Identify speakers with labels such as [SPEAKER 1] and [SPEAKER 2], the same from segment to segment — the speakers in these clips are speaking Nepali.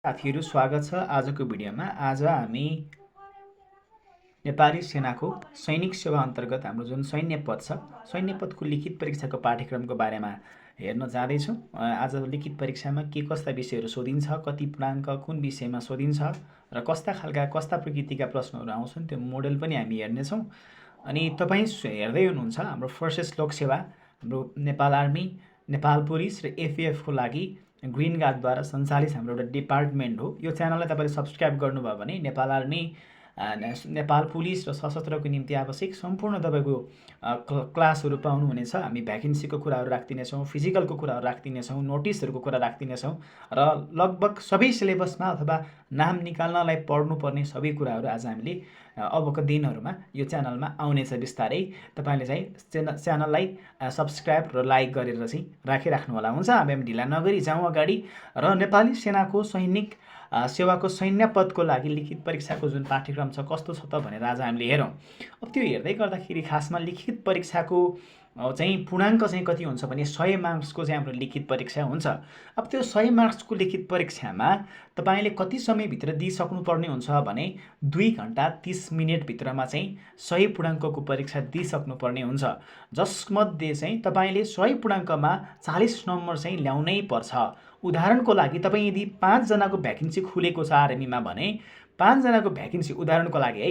[SPEAKER 1] साथीहरू स्वागत छ आजको भिडियोमा। आज हामी नेपाली सेनाको सैनिक सेवा अन्तर्गत हाम्रो जुन सैन्य पद छ, सैन्य पदको लिखित परीक्षाको पाठ्यक्रमको बारेमा हेर्न जाँदैछौँ। आज लिखित परीक्षामा के कस्ता विषयहरू सोधिन्छ, कति पूर्णाङ्क कुन विषयमा सोधिन्छ र कस्ता प्रकृतिका प्रश्नहरू आउँछन् त्यो मोडेल पनि हामी हेर्नेछौँ। अनि तपाईँ हेर्दै हुनुहुन्छ हाम्रो फोर्सेस लोक सेवा, हाम्रो नेपाल आर्मी, नेपाल पुलिस र एफएएफको लागि ग्रिन गार्डद्वारा सञ्चालित हाम्रो एउटा डिपार्टमेन्ट हो। यो च्यानललाई तपाईँले सब्सक्राइब गर्नुभयो भने नेपाल आर्मी, नेपाल पुलिस र सशस्त्रको निम्ति आवश्यक सम्पूर्ण तपाईँको क्लासहरू पाउनुहुनेछ। हामी भ्याकेन्सीको कुराहरू राखिदिनेछौँ, फिजिकलको कुराहरू राखिदिनेछौँ, नोटिसहरूको कुरा राखिदिनेछौँ र लगभग सबै सिलेबसमा अथवा नाम निकाल्नलाई पढ्नुपर्ने सबै कुराहरू आज हामीले अबको दिनहरूमा यो च्यानलमा आउनेछ। बिस्तारै तपाईँले चाहिँ च्यानललाई सब्सक्राइब र लाइक गरेर चाहिँ राखिराख्नु होला। हुन्छ, हामी ढिला नगरी जाउँ अगाडि र नेपाली सेनाको सैनिक सेवाको सैन्य पदको लागि लिखित परीक्षाको जुन पाठ्यक्रम छ कस्तो छ त भनेर आज हामीले हेरौँ। अब त्यो हेर्दै गर्दाखेरि खासमा लिखित परीक्षाको चाहिँ पूर्णाङ्क चाहिँ कति हुन्छ भने 100 मार्क्सको चाहिँ हाम्रो लिखित परीक्षा हुन्छ। अब त्यो 100 मार्क्सको लिखित परीक्षामा तपाईँले कति समयभित्र दिइसक्नुपर्ने हुन्छ भने 2 घन्टा 30 मिनटभित्रमा चाहिँ 100 पूर्णाङ्कको परीक्षा दिइसक्नुपर्ने हुन्छ, जसमध्ये चाहिँ तपाईँले 100 पूर्णाङ्कमा 40 नम्बर चाहिँ ल्याउनै पर्छ। उदाहरणको लागि तपाईँ यदि 5 जनाको भ्याकेन्सी खुलेको छ आर्मीमा भने 5 जनाको भ्याकेन्सी उदाहरणको लागि है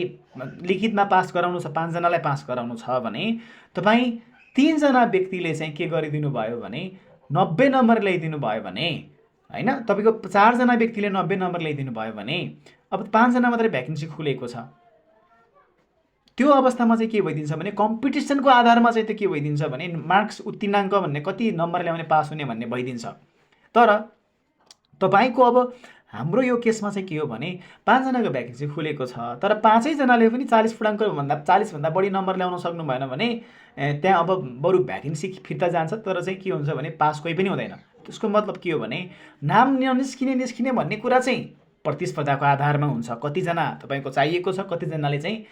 [SPEAKER 1] लिखितमा पास गराउनु छ, 5 जनालाई पास गराउनु छ भने तपाईँ 3 जना व्यक्तिले चाहिँ के गरिदिनु भयो भने 90 नम्बर ल्याइदिनु भयो भने हैन, तपाईँको 4 जना व्यक्तिले 90 नम्बर ल्याइदिनु भयो भने अब 5 जना मात्रै भ्याकेन्सी खुलेको छ। त्यो अवस्थामा चाहिँ के भइदिन्छ भने कम्पिटिसनको आधारमा चाहिँ त्यो के भइदिन्छ भने मार्क्स उत्तीर्णाङ्क भन्ने कति नम्बर ल्याउने पास हुने भन्ने भइदिन्छ। तर तपाईँको अब हाम्रो यो केसमा चाहिँ के हो भने 5 जनाको भ्याकेन्सी खुलेको छ, तर 5 जनाले पनि 40 भन्दा बढी नम्बर ल्याउन सक्नु भएन भने त्यहाँ अब बरु भ्याकेन्सी फिर्ता जान्छ, तर चाहिँ के हुन्छ भने पास कोही पनि हुँदैन। त्यसको मतलब के हो भने नाम निस्किने भन्ने कुरा चाहिँ प्रतिस्पर्धाको आधारमा हुन्छ। कतिजना तपाईँको चाहिएको छ, कतिजनाले चाहिँ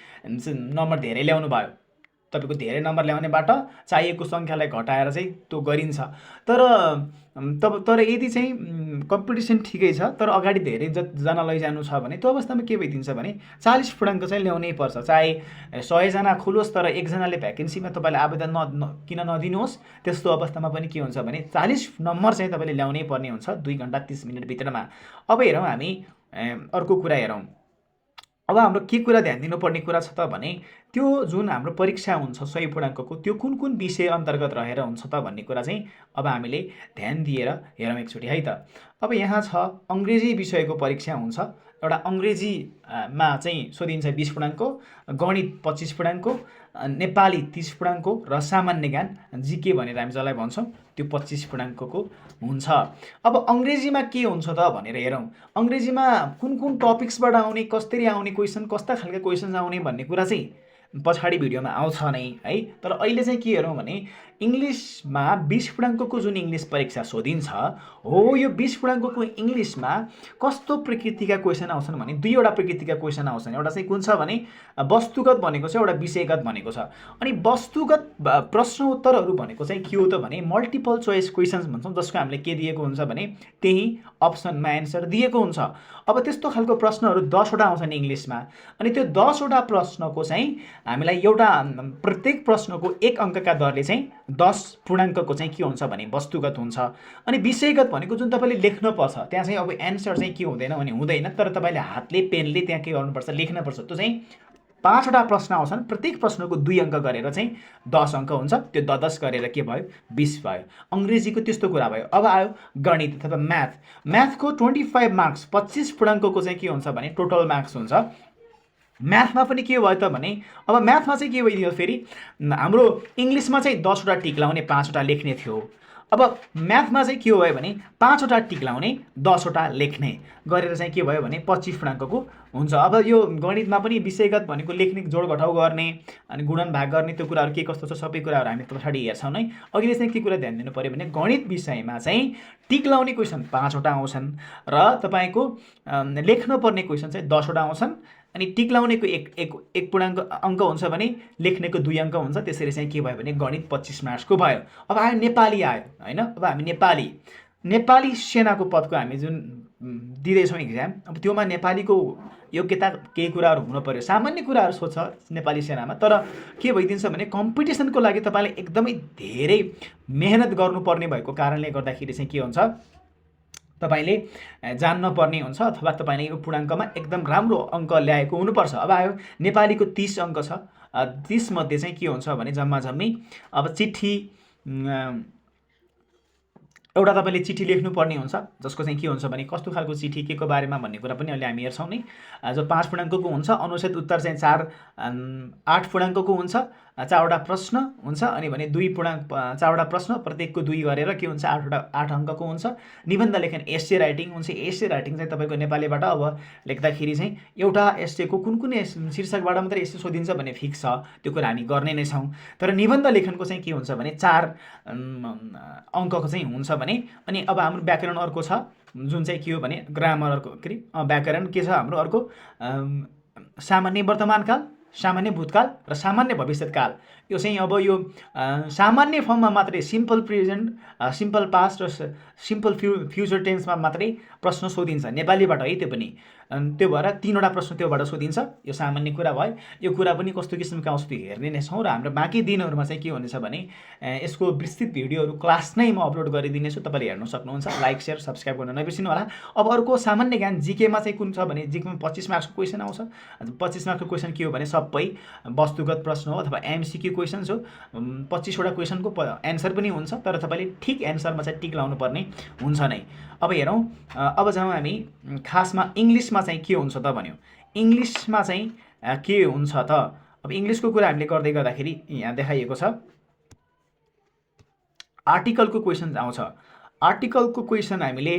[SPEAKER 1] नम्बर धेरै ल्याउनु भयो, तपाईँको धेरै नम्बर ल्याउनेबाट चाहिएको सङ्ख्यालाई घटाएर चाहिँ त्यो गरिन्छ। तर यदि चाहिँ कम्पिटिसन ठिकै छ तर अगाडि धेरै जना लैजानु छ भने त्यो अवस्थामा के भइदिन्छ भने 40 पूर्णाङ्क चाहिँ ल्याउनै पर्छ। चाहे 100 जना खुलोस् तर एकजनाले भ्याकेन्सीमा तपाईँले आवेदन किन नदिनुहोस्, त्यस्तो अवस्थामा पनि के हुन्छ भने 40 नम्बर चाहिँ तपाईँले ल्याउनै पर्ने हुन्छ 2 घन्टा 30 मिनटभित्रमा। अब हेरौँ हामी अर्को कुरा हेरौँ। अब हाम्रो के कुरा ध्यान दिनुपर्ने कुरा छ त भने त्यो जुन हाम्रो परीक्षा हुन्छ 100 पूर्णाङ्कको त्यो कुन कुन विषय अन्तर्गत रहेर हुन्छ त भन्ने कुरा चाहिँ अब हामीले ध्यान दिएर हेरौँ एकचोटि है त। अब यहाँ छ अङ्ग्रेजी विषयको परीक्षा हुन्छ। एउटा अङ्ग्रेजीमा चाहिँ सोधिन्छ 20 पूर्णाङ्कको, गणित 25 पूर्णाङ्कको, नेपाली 30 पूर्णाङ्कको र सामान्य ज्ञान जिके भनेर हामी जसलाई भन्छौँ त्यो 25 पूर्णाङ्कको हुन्छ। अब अङ्ग्रेजीमा के हुन्छ त भनेर हेरौँ। अङ्ग्रेजीमा कुन कुन टपिक्सबाट आउने, कसरी आउने क्वेसन, कस्ता खालका क्वेसन्स आउने भन्ने कुरा चाहिँ पछाडि भिडियोमा आउँछ नै है। तर अहिले चाहिँ के हेरौँ भने इङ्ग्लिसमा 20 पूर्णाङ्कको जुन इङ्ग्लिस परीक्षा सोधिन्छ हो, यो 20 पूर्णाङ्कको इङ्ग्लिसमा कस्तो प्रकृतिका क्वेसन आउँछन् भने 2वटा प्रकृतिका क्वेसन आउँछन्। एउटा चाहिँ कुन छ भने वस्तुगत भनेको छ, एउटा विषयगत भनेको छ। अनि वस्तुगत प्रश्न उत्तरहरू भनेको चाहिँ के हो त भने मल्टिपल चोइस क्वेसन्स भन्छौँ, जसको हामीले के दिएको हुन्छ भने त्यही अप्सनमा एन्सर दिएको हुन्छ। अब त्यस्तो खालको प्रश्नहरू 10वटा आउँछन् इङ्ग्लिसमा। अनि त्यो 10वटा प्रश्नको चाहिँ हामीलाई एउटा प्रत्येक प्रश्नको 1 अङ्कका दरले चाहिँ 10 पूर्णाङ्कको चाहिँ के हुन्छ भने वस्तुगत हुन्छ। अनि विषयगत भनेको जुन तपाईँले लेख्नुपर्छ त्यहाँ चाहिँ अब एन्सर चाहिँ के हुँदैन भने हुँदैन, तर तपाईँले हातले पेनले त्यहाँ के गर्नुपर्छ लेख्नुपर्छ। त्यो चाहिँ 5वटा प्रश्न आउँछन्, प्रत्येक प्रश्नको 2 अङ्क गरेर चाहिँ 10 अङ्क हुन्छ। त्यो 10 गरेर के भयो 20 भयो। अङ्ग्रेजीको त्यस्तो कुरा भयो। अब आयो गणित अथवा म्याथको 25 मार्क्स 25 पूर्णाङ्कको चाहिँ के हुन्छ भने टोटल मार्क्स हुन्छ। म्याथमा पनि के भयो त भने अब म्याथमा चाहिँ के भइदियो फेरि हाम्रो इङ्ग्लिसमा चाहिँ 10वटा टिक लाउने 5वटा लेख्ने थियो। अब म्याथमा चाहिँ के भयो भने 5वटा टिक लाउने 10वटा लेख्ने गरेर चाहिँ के भयो भने 25 पूर्णाङ्कको हुन्छ। अब यो गणितमा पनि विषयगत भनेको लेख्ने जोड घटाउ गर्ने अनि गुणन भाग गर्ने त्यो कुराहरू के कस्तो छ सबै कुराहरू हामी पछाडि हेर्छौँ नै। अहिले चाहिँ के कुरा ध्यान दिनु पऱ्यो भने गणित विषयमा चाहिँ टिक लाउने क्वेसन 5वटा आउँछन् र तपाईँको लेख्नुपर्ने क्वेसन चाहिँ 10वटा आउँछन्। अनि टिक लाउनेको एक पूर्णाङ्क अङ्क हुन्छ भने लेख्नेको 2 अङ्क हुन्छ। त्यसरी चाहिँ के भयो भने गणित 25 मार्क्सको भयो। अब आयो नेपाली आयो हैन। अब हामी नेपाली नेपाली सेनाको पदको हामी जुन दिँदैछौँ इक्जाम, अब त्योमा नेपालीको योग्यता केही कुराहरू हुनु पर्यो, सामान्य कुराहरू सोध्छ नेपाली सेनामा। तर के भइदिन्छ भने कम्पिटिसनको लागि तपाईँले एकदमै धेरै मेहनत गर्नुपर्ने भएको कारणले गर्दाखेरि चाहिँ के हुन्छ, तपाईँले जान्नुपर्ने हुन्छ अथवा तपाईँले यो पूर्णाङ्कमा एकदम राम्रो अङ्क ल्याएको हुनुपर्छ। अब आयो नेपालीको 30 अङ्क छ, 30 मध्ये चाहिँ के हुन्छ भने जम्मा जम्मी अब चिठी एउटा तपाईँले चिठी लेख्नुपर्ने हुन्छ, जसको चाहिँ के हुन्छ भने कस्तो खालको चिठी, के को बारेमा भन्ने कुरा पनि अहिले हामी हेर्छौँ नै। जो 5 पूर्णाङ्कको हुन्छ, अनुच्छेद उत्तर चाहिँ 8 पूर्णाङ्कको हुन्छ, 4वटा प्रश्न हुन्छ, अनि भने 4वटा प्रश्न, प्रत्येकको 2 गरेर के हुन्छ 8 अङ्कको हुन्छ। निबन्ध लेखन एस्से राइटिङ हुन्छ। एस्से राइटिङ चाहिँ तपाईँको नेपालीबाट अब लेख्दाखेरि चाहिँ एउटा एस्सेको कुन शीर्षकबाट मात्रै एस्से सोधिन्छ भन्ने फिक्स छ, त्यो कुरा हामी गर्ने नै छौँ। तर निबन्ध लेखनको चाहिँ के हुन्छ भने 4 अङ्कको चाहिँ हुन्छ भने। अनि अब हाम्रो व्याकरण अर्को छ, जुन चाहिँ के हो भने ग्रामर अर्को, के अरे व्याकरण के छ हाम्रो अर्को, सामान्य वर्तमानकाल, सामान्य भूतकाल र सामान्य भविष्यकाल। यो चाहिँ अब यो सामान्य फर्ममा मात्रै सिम्पल प्रेजेन्ट, सिम्पल पास्ट र सिम्पल फ्युचर टेन्समा मात्रै प्रश्न सोधिन्छ नेपालीबाट है। त्यो पनि त्यो भएर 3वटा प्रश्न त्योबाट सोधिन्छ। यो सामान्य कुरा भयो। यो कुरा पनि कस्तो किसिमको आउँछ त्यो हेर्ने नै छौँ। र हाम्रो बाँकी दिनहरूमा चाहिँ के हुनेछ भने यसको विस्तृत भिडियोहरू क्लास नै म अपलोड गरिदिनेछु, तपाईँले हेर्न सक्नुहुन्छ। लाइक शेयर सब्सक्राइब गर्न नबिर्सिनु होला। अब अर्को सामान्य ज्ञान जीकेमा चाहिँ कुन छ भने जीकेमा 25 मार्क्सको क्वेसन आउँछ। 25 मार्क्सको क्वेसन के हो भने सबै वस्तुगत प्रश्न हो अथवा एमसीक्यू क्वेसन्स हो। 25वटा क्वेसनको एन्सर पनि हुन्छ, तर तपाईँले ठिक एन्सरमा चाहिँ टिक लाउनु पर्ने हुन्छ नै। अब हेरौँ, अब जाउँ हामी खासमा इङ्ग्लिसमा चाहिँ के हुन्छ त भन्यो। इङ्ग्लिसमा चाहिँ के हुन्छ त, अब इङ्ग्लिसको कुरा हामीले गर्दै गर्दाखेरि यहाँ देखाइएको छ आर्टिकलको क्वेसन आउँछ। आर्टिकलको क्वेसन हामीले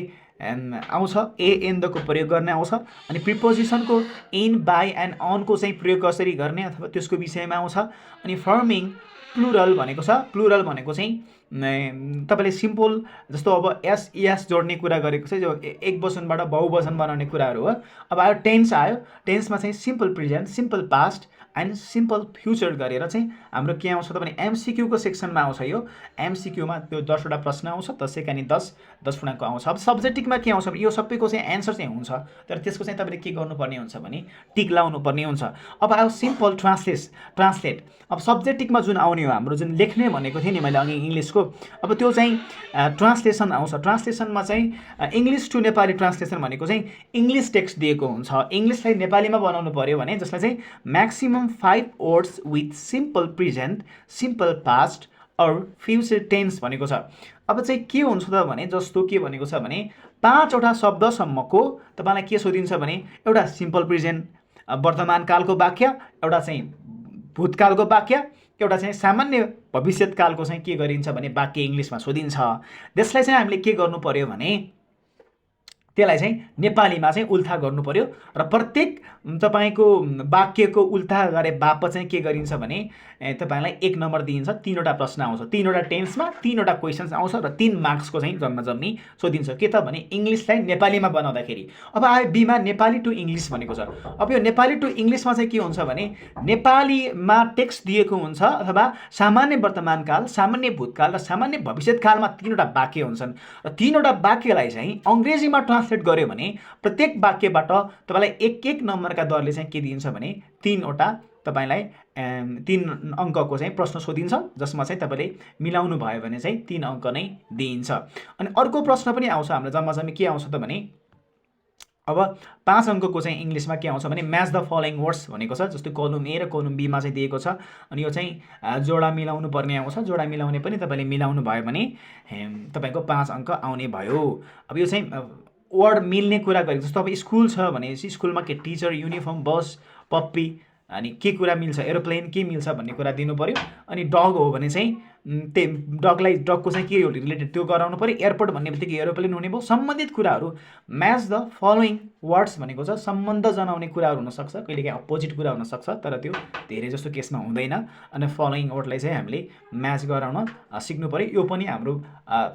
[SPEAKER 1] आउँछ ए एन दको प्रयोग गर्ने आउँछ। अनि प्रिपोजिसनको इन, बाई एन्ड अनको चाहिँ प्रयोग कसरी गर्ने अथवा त्यसको विषयमा आउँछ। अनि फर्मिङ प्लुरल भनेको छ। प्लुरल भनेको चाहिँ तपाईँले सिम्पल जस्तो अब एस इएस जोड्ने कुरा गरेको छ, जो एक वचनबाट बहुवचन बनाउने कुराहरू हो। अब आयो टेन्स आयो। टेन्समा चाहिँ simple present, simple past and simple future गरेर चाहिँ हाम्रो के आउँछ त भने एमसिक्यूको सेक्सनमा आउँछ। यो एमसिक्यूमा त्यो 10वटा प्रश्न आउँछ, 10 एकानी 10 पूर्णाङ्क आउँछ। अब सब्जेक्टिभमा के आउँछ भने यो सबैको चाहिँ एन्सर चाहिँ हुन्छ, तर त्यसको चाहिँ तपाईँले के गर्नुपर्ने हुन्छ भने टिक लाउनु पर्ने हुन्छ। अब आयो सिम्पल ट्रान्सलेट। अब सब्जेक्टिभमा जुन आउने हो हाम्रो जुन लेख्ने भनेको थिएँ नि मैले अघि इङ्ग्लिसको, अब त्यो चाहिँ ट्रान्सलेसन आउँछ। ट्रान्सलेसनमा चाहिँ इङ्ग्लिस टु नेपाली ट्रान्सलेसन भनेको चाहिँ इङ्ग्लिस टेक्स्ट दिएको हुन्छ, इङ्ग्लिसलाई नेपालीमा बनाउनु पर्यो भने, जसलाई चाहिँ maximum 5 words with simple present, simple past or future tense भनेको छ। अब चाहिँ के हुन्छ त भने जस्तो के भनेको छ भने 5वटा शब्दसम्मको तपाईँलाई के सोधिन्छ भने एउटा सिम्पल प्रेजेन्ट वर्तमानकालको वाक्य, एउटा चाहिँ भूतकालको वाक्य, एउटा चाहिँ सामान्य भविष्यकालको चाहिँ के गरिन्छ भने वाक्य इङ्ग्लिसमा सोधिन्छ। त्यसलाई चाहिँ हामीले के गर्नु पर्यो भने त्यसलाई चाहिँ नेपालीमा चाहिँ उल्था गर्नु पर्यो। र प्रत्येक तपाईँको वाक्यको उल्था गरे बापत चाहिँ के गरिन्छ भने तपाईँलाई 1 नम्बर दिइन्छ। 3वटा प्रश्न आउँछ, 3वटा टेन्समा 3वटा क्वेसन्स आउँछ र 3 मार्क्सको चाहिँ जम्मा जम्मी सोधिन्छ। के त भने इङ्ग्लिसलाई नेपालीमा बनाउँदाखेरि। अब आयो बीमा नेपाली टु इङ्ग्लिस भनेको छ। अब यो नेपाली टु इङ्ग्लिसमा चाहिँ के हुन्छ भने नेपालीमा टेक्स्ट दिएको हुन्छ अथवा सामान्य वर्तमानकाल, सामान्य भूतकाल र सामान्य भविष्यकालमा 3वटा वाक्य हुन्छन्। र 3वटा वाक्यलाई चाहिँ अङ्ग्रेजीमा ट्रान्सलेट गर्यो भने प्रत्येक वाक्यबाट तपाईँलाई 1-1 नम्बरका दरले चाहिँ के दिन्छ भने 3वटा तपाईँलाई 3 अङ्कको चाहिँ प्रश्न सोधिन्छ, जसमा चाहिँ तपाईँले मिलाउनु भयो भने चाहिँ 3 अङ्क नै दिइन्छ। अनि अर्को प्रश्न पनि आउँछ हाम्रो, जम्मा जम्मी के आउँछ त भने अब 5 अङ्कको चाहिँ इङ्ग्लिसमा के आउँछ भने म्याच द फलोइङ वर्ड्स भनेको छ। जस्तै कलम ए र कलम बीमा चाहिँ दिएको छ। अनि यो चाहिँ जोडा मिलाउनु पर्ने आउँछ। जोडा मिलाउने पनि तपाईँले मिलाउनु भयो भने तपाईँको 5 अङ्क आउने भयो। अब यो चाहिँ वर्ड मिल्ने कुरा गरेको, जस्तो अब स्कुल छ भने स्कुलमा के टिचर, युनिफर्म, बस, पप्पी, अनि के कुरा मिल्छ, एरोप्लेन के मिल्छ भन्ने कुरा दिनु पर्यो। अनि डग हो भने चाहिँ डगको चाहिँ के रिलेटेड त्यो गराउनु पर्यो। एयरपोर्ट भन्ने बित्तिकै एरोप्लेन हुने भयो। सम्बन्धित कुराहरू म्याच द फलोइङ वर्ड्स भनेको छ सम्बन्ध जनाउने कुराहरू हुनसक्छ, कहिलेकाहीँ अपोजिट कुरा हुनसक्छ, तर त्यो धेरै जस्तो केसमा हुँदैन। अनि फलोइङ वर्डलाई चाहिँ हामीले म्याच गराउन सिक्नु पर्यो। यो पनि हाम्रो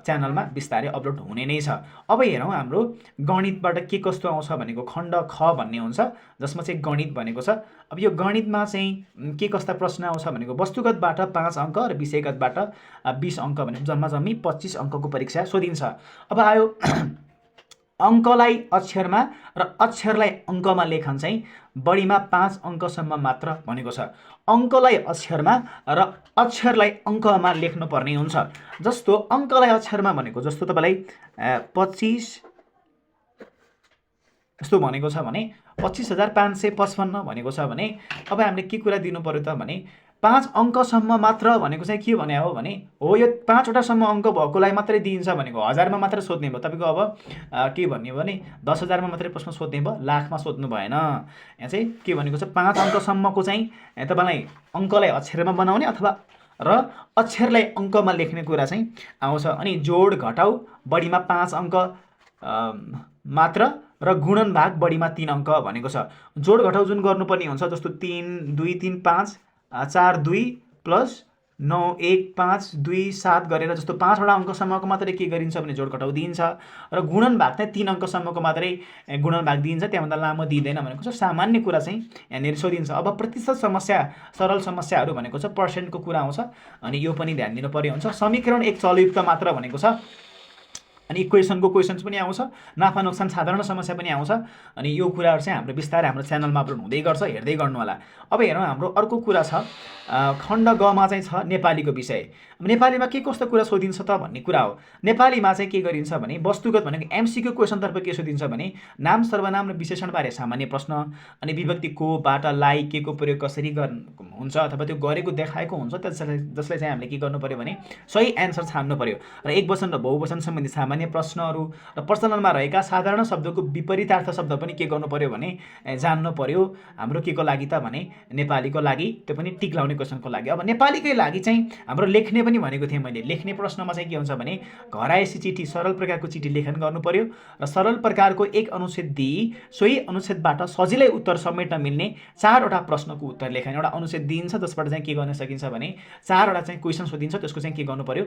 [SPEAKER 1] च्यानलमा बिस्तारै अपलोड हुने नै छ। अब हेरौँ हाम्रो गणितबाट के कस्तो आउँछ भनेको खण्ड ख भन्ने हुन्छ, जसमा चाहिँ गणित भनेको छ। अब यो गणितमा चाहिँ के कस्ता प्रश्न आउँछ भनेको वस्तुगतबाट 5 अङ्क र विषयगतबाट परीक्षाबाट 20 अङ्क भने जम्मा जम्मी 25 अङ्कको परीक्षा सोधिन्छ। अब आयो अङ्कलाई अक्षरमा र अक्षरलाई अङ्कमा लेखन चाहिँ बढीमा 5 अङ्कसम्म मात्र भनेको छ। अङ्कलाई अक्षरमा र अक्षरलाई अङ्कमा लेख्नुपर्ने हुन्छ। जस्तो अङ्कलाई अक्षरमा भनेको जस्तो तपाईँलाई 25 यस्तो भनेको छ भने 25,555 भनेको छ भने अब हामीले के कुरा दिनु पर्यो त भने 5 अङ्कसम्म मात्र भनेको चाहिँ के भने हो भने हो यो 5 वटासम्म अङ्क भएकोलाई मात्रै दिइन्छ भनेको। 1000मा मात्र सोध्ने भयो तपाईँको। अब के भन्ने भने 10,000मा मात्रै प्रश्न सोध्ने भयो, लाखमा सोध्नु भएन। यहाँ चाहिँ के भनेको छ 5 अङ्कसम्मको चाहिँ तपाईँलाई अङ्कलाई अक्षरमा बनाउने अथवा र अक्षरलाई अङ्कमा लेख्ने कुरा चाहिँ आउँछ। अनि जोड घटाउ बढीमा 5 अङ्क मात्र र गुणन भाग बढीमा 3 अङ्क भनेको छ। जोड घटाउ जुन गर्नुपर्ने हुन्छ जस्तो 3 2 3 5 4 2 प्लस 9 1 5 2 7 गरेर जस्तो 5 वटा अङ्कसम्मको मात्रै के गरिन्छ भने जोड घटाउ दिइन्छ र गुणन भाग चाहिँ 3 अङ्कसम्मको मात्रै गुणन भाग दिइन्छ, त्यहाँभन्दा लामो दिँदैन भनेको छ। सामान्य कुरा चाहिँ यहाँनिर सोधिन्छ। अब प्रतिशत समस्या सरल समस्याहरू भनेको छ पर्सेन्टको कुरा आउँछ अनि यो पनि ध्यान दिनु पर्यो हुन्छ। समीकरण एक चलयुक्त मात्र भनेको छ अनि इक्वेसनको क्वेसन्स पनि आउँछ, नाफा नोक्सान साधारण समस्या पनि आउँछ। अनि यो कुराहरू चाहिँ हाम्रो बिस्तारै हाम्रो च्यानलमा अपलोड हुँदै गर्छ, हेर्दै गर्नु होला। अब हेरौँ हाम्रो अर्को कुरा छ खण्ड गमा चाहिँ छ नेपालीको विषय। नेपालीमा के कस्तो कुरा सोधिन्छ त भन्ने कुरा हो। नेपालीमा चाहिँ के गरिन्छ भने वस्तुगत भनेको एमसीक्यू क्वेसनतर्फ के सोधिन्छ भने नाम सर्वनाम र विशेषणबारे सामान्य प्रश्न अनि विभक्ति को बाट लाई के को प्रयोग कसरी हुन्छ अथवा त्यो गरेको देखाएको हुन्छ जसलाई चाहिँ हामीले के गर्नु पर्यो भने सही एन्सर छान्नु पर्यो। र एक वचन र बहुवचन सम्बन्धी सामान्य प्रश्नहरू र प्रचलनमा रहेका साधारण शब्दको विपरीतार्थ शब्द पनि के गर्नु पर्यो भने जान्नु पर्यो। हाम्रो के को लागि त भने नेपालीको लागि, त्यो पनि टिक लाउने क्वेसनको लागि। अब नेपालीकै लागि चाहिँ हाम्रो लेख्ने पनि भनेको थिएँ मैले। लेख्ने प्रश्नमा चाहिँ के हुन्छ भने घरायसी चिठी सरल प्रकारको चिठी लेखन गर्नु पर्यो र सरल प्रकारको एक अनुच्छेद दिई सोही अनुच्छेदबाट सजिलै उत्तर समेट्न मिल्ने 4वटा प्रश्नको उत्तर लेखन। एउटा अनुच्छेद दिइन्छ जसबाट चाहिँ के गर्न सकिन्छ भने 4वटा चाहिँ क्वेसन सोधिन्छ, त्यसको चाहिँ के गर्नु पर्यो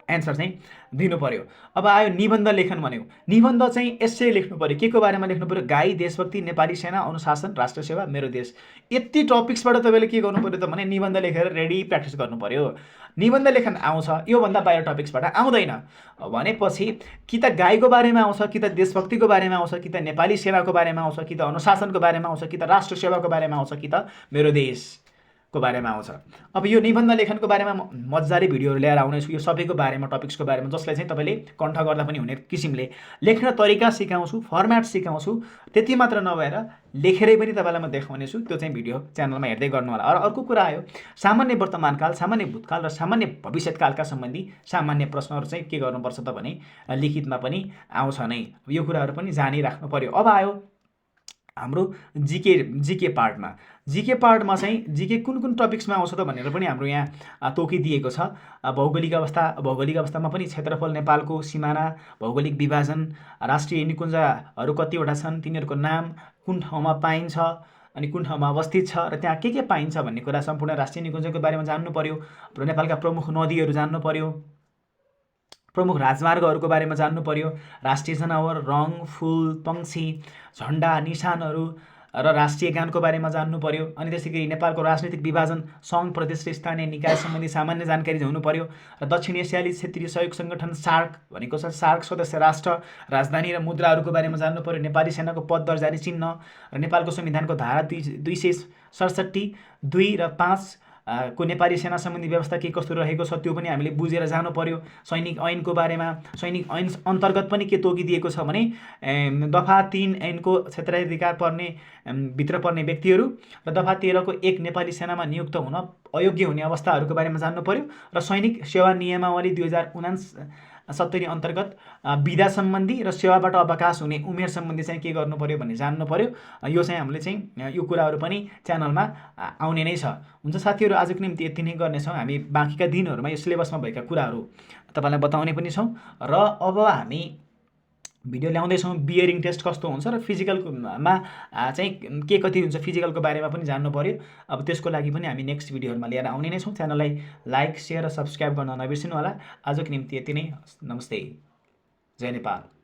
[SPEAKER 1] एन्सर चाहिँ दिनु पर्यो। अब आयो निबन्ध लेखन भनेको। निबन्ध चाहिँ यसै लेख्नु पर्यो। के को बारेमा लेख्नु पर्यो? गाई, देशभक्ति, नेपाली सेना, अनुशासन, राष्ट्र सेवा, मेरो देश। यति टपिक्सबाट तपाईँले के गर्नु पर्यो त भने निबन्ध लेखेर रेडी प्र्याक्टिस गर्नु पर्यो। निबन्ध लेखन आउँछ, योभन्दा बाहिर टपिक्सबाट आउँदैन भनेपछि कि त गाईको बारेमा आउँछ, कि त देशभक्तिको बारेमा आउँछ, कि त नेपाली सेनाको बारेमा आउँछ, कि त अनुशासनको बारेमा आउँछ, कि त राष्ट्र सेवाको बारेमा आउँछ, कि त मेरो देशको बारेमा आउँछ। अब यो निबन्ध लेखनको बारेमा मजाले भिडियोहरू ल्याएर आउनेछु, यो सबैको बारेमा टपिक्सको बारेमा, जसलाई चाहिँ तपाईँले कण्ठ गर्दा पनि हुने किसिमले लेख्न तरिका सिकाउँछु, फर्म्याट सिकाउँछु। त्यति मात्र नभएर लेखेरै पनि तपाईँलाई म देखाउनेछु। त्यो चाहिँ भिडियो च्यानलमा हेर्दै गर्नु होला। र अर्को कुरा आयो सामान्य वर्तमानकाल, सामान्य भूतकाल र सामान्य भविष्यकालका सम्बन्धी सामान्य प्रश्नहरू चाहिँ के गर्नुपर्छ त भने लिखितमा पनि आउँछ नै। यो कुराहरू पनि जानिराख्नु पर्यो। अब आयो हाम्रो जीके पार्टमा। जीके पार्टमा चाहिँ जीके कुन कुन टपिक्समा आउँछ त भनेर पनि हाम्रो यहाँ तोकिदिएको छ। भौगोलिक अवस्थामा पनि क्षेत्रफल, नेपालको सिमाना, भौगोलिक विभाजन, राष्ट्रिय निकुञ्जहरू कतिवटा छन्, तिनीहरूको नाम, कुन ठाउँमा पाइन्छ अनि कुन ठाउँमा अवस्थित छ र त्यहाँ के पाइन्छ भन्ने कुरा, सम्पूर्ण राष्ट्रिय निकुञ्जको बारेमा जान्नु पर्यो। नेपालका प्रमुख नदीहरू जान्नु पर्यो, प्रमुख राजमार्गहरूको बारेमा जान्नु पर्यो, राष्ट्रिय जनावर, रङ, फुल, पंक्षी, झन्डा, निशानहरू र राष्ट्रिय गानको बारेमा जान्नु पर्यो। अनि त्यसैगरी नेपालको राजनीतिक विभाजन, सङ्घ, प्रदेश र स्थानीय निकाय सम्बन्धी सामान्य जानकारी हुनु पर्यो। र दक्षिण एसियाली क्षेत्रीय सहयोग सङ्गठन सार्क भनेको छ, सार्क सदस्य राष्ट्र, राजधानी र मुद्राहरूको बारेमा जान्नु पर्यो। नेपाली सेनाको पद दर्जारी चिन्ह र नेपालको संविधानको धारा 267, 2 र 5 को नेपाली सेना सम्बन्धी व्यवस्था के कस्तो रहेको छ त्यो पनि हामीले बुझेर जानु पर्यो। सैनिक ऐनको बारेमा, सैनिक ऐन अन्तर्गत पनि के तोकिदिएको छ भने दफा 3 ऐनको क्षेत्राधिकार पर्ने भित्र पर्ने व्यक्तिहरू र दफा 13 को 1 नेपाली सेनामा नियुक्त हुन अयोग्य हुने अवस्थाहरूको बारेमा जान्नु पर्यो। र सैनिक सेवा नियमावली 2069 अन्तर्गत विधा सम्बन्धी र सेवाबाट अवकाश हुने उमेर सम्बन्धी चाहिँ के गर्नु पर्यो भन्ने जान्नु पर्यो। यो चाहिँ हामीले चाहिँ यो कुराहरू पनि च्यानलमा आउने नै छ। हुन्छ साथीहरू, आजको निम्ति यति नै गर्नेछौँ। हामी बाँकीका दिनहरूमा यो सिलेबसमा भएका कुराहरू तपाईँलाई बताउने पनि छौँ। र अब हामी भिडियो ल्याउँदैछौँ बियरिङ टेस्ट कस्तो हुन्छ र फिजिकलमा चाहिँ के कति हुन्छ फिजिकलको बारेमा पनि जान्नु पर्यो। अब त्यसको लागि पनि हामी नेक्स्ट भिडियोहरूमा लिएर आउने नै छौँ। च्यानललाई लाइक, सेयर र सब्सक्राइब गर्न नबिर्सिनु होला। आजको निम्ति यति नै। नमस्ते, जय नेपाल।